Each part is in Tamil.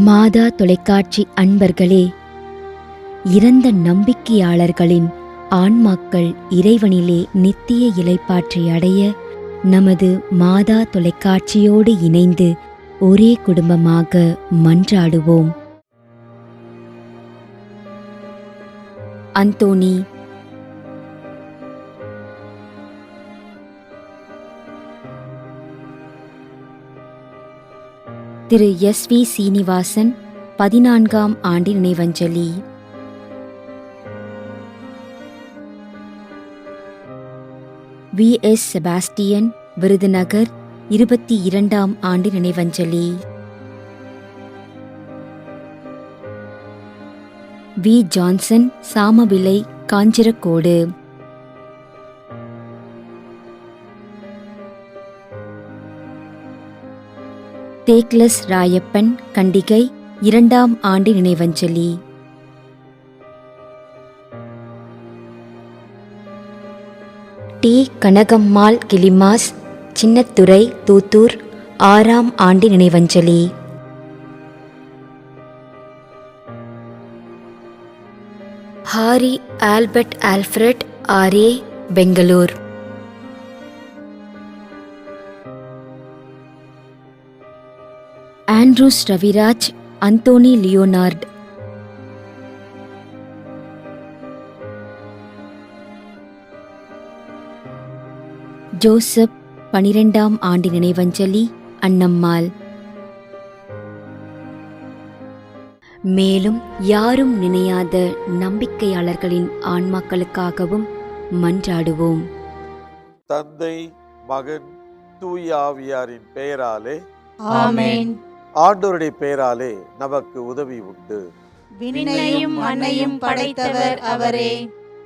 மாதா தொலைக்காட்சி அன்பர்களே, இறந்த நம்பிக்கையாளர்களின் ஆன்மாக்கள் இறைவனிலே நித்திய இளைப்பாற்றி அடைய நமது மாதா தொலைக்காட்சியோடு இணைந்து ஒரே குடும்பமாக மன்றாடுவோம். Anthony, Thiru S V. சீனிவாசன் 14ஆம் ஆண்டு நினைவஞ்சலி. வி.எஸ். செபாஸ்டியன், விருதுநகர் 22ஆம் ஆண்டு நினைவஞ்சலி. வி. ஜான்சன், சாமவிலை, காஞ்சிரக்கோடு. தேக்லஸ் ராயப்பன், கண்டிகை 2ஆம் ஆண்டு நினைவஞ்சலி. டி. கனகம்மாள் கிளிமாஸ், சின்னத்துறை, தூத்தூர் 6ஆம் ஆண்டு நினைவஞ்சலி. Harry Albert Alfred, RA, Bangalore. Andrews Raviraj, Anthony Leonard. Joseph 12ஆம் ஆண்டு நினைவஞ்சலி, அன்னம்மாள். மேலும் யாரும் நினையாத நம்பிக்கையாளர்களின் ஆன்மாக்களுக்காகவும் மன்றாடுவோம். தந்தை, மகன், தூய ஆவியாரின் பெயராலே ஆமென். ஆண்டவருடைய பெயராலே நமக்கு உதவி உண்டு. விண்ணையும் மண்ணையும் படைத்தவர் அவரே.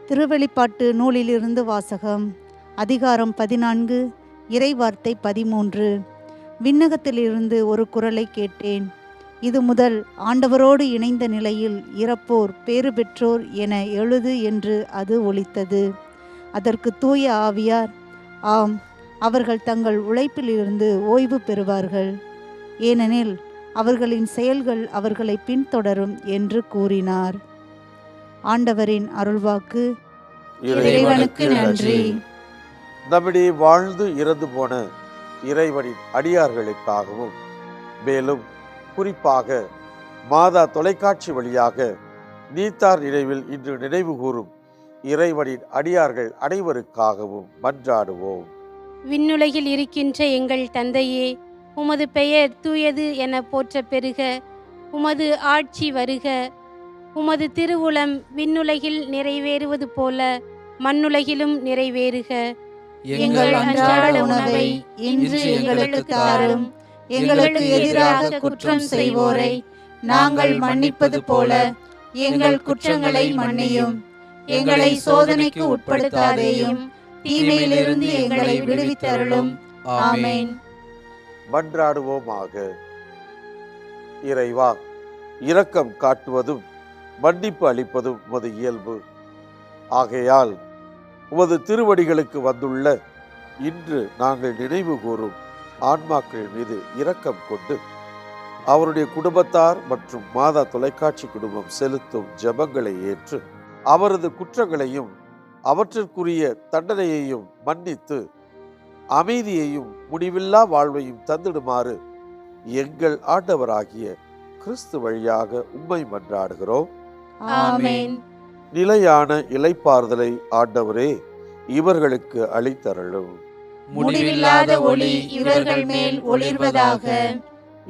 திருவெளிப்பாட்டு நூலிலிருந்து வாசகம். அதிகாரம் 14, இறைவார்த்தை 13. விண்ணகத்திலிருந்து ஒரு குரலை கேட்டேன். இது முதல் ஆண்டவரோடு இணைந்த நிலையில் இறப்போர் பேறு பெற்றோர் என எழுது என்று அது ஒலித்தது. அதற்கு தூய ஆவியார், ஆம், அவர்கள் தங்கள் உழைப்பிலிருந்து ஓய்வு பெறுவார்கள், ஏனெனில் அவர்களின் செயல்கள் அவர்களை பின்தொடரும் என்று கூறினார். ஆண்டவரின் அருள்வாக்கு. இறைவனுக்கு நன்றி. நம்மிடையே வாழ்ந்து இறந்து போன இறைவனின் அடியார்களுக்காகவும், மேலும் குறிப்பாக மாதா தொலைக்காட்சி வழியாக நீத்தார் நினைவில் இன்று நினைவு கூறும் இறைவனின் அடியார்கள் அனைவருக்காகவும் மன்றாடுவோம். விண்ணுலகில் இருக்கின்ற எங்கள் தந்தையே, உமது பெயர் தூயது என போற்ற பெறுக. உமது ஆட்சி வருக. உமது திருவுளம் விண்ணுலகில் நிறைவேறுவது போல மண்ணுலகிலும் நிறைவேறுக. எங்கள் அன்றாட உணவை இன்று எங்களுக்கு தாரும். எங்களுக்கு எதிராக குற்றம் செய்வோரை நாங்கள் மன்னிப்பது போல எங்கள் குற்றங்களை மன்னியும். எங்களை சோதனைக்கு உட்படுத்தாதேயும், தீமையிலிருந்து எங்களை விடுவித்தருளும். ஆமென். மன்றாடுவோமாக. இறைவா, இரக்கம் காட்டுவதும் மன்னிப்பு அளிப்பதும் உமது இயல்பு. ஆகையால் உமது திருவடிகளுக்கு வந்துள்ள இன்று நாங்கள் நினைவு கூறும் ஆன்மாக்கள் மீது இரக்கம் கொண்டு அவருடைய குடும்பத்தார் மற்றும் மாதா தொலைக்காட்சி குடும்பம் செலுத்தும் ஜெபங்களை ஏற்று அவரது குற்றங்களையும் அவற்றிற்குரிய தண்டனையையும் மன்னித்து அமைதியையும் முடிவில்லா வாழ்வையும் தந்திடுமாறு எங்கள் ஆண்டவராகிய கிறிஸ்து வழியாக உம்மை மன்றாடுகிறோம். ஆமென். நிலையான இளைப்பாறுதலை ஆண்டவரே இவர்களுக்கு அளித்தருளும். முடிவில்லாத ஒளி இவர்கள் மேல் ஒளிர்வதாக.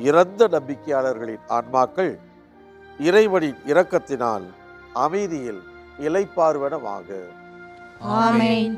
இறந்த நம்பிக்கையாளர்களின் ஆன்மாக்கள் இறைவனின் இரக்கத்தினால் அமைதியில் இளைப்பாறுவனவாக. ஆமென்.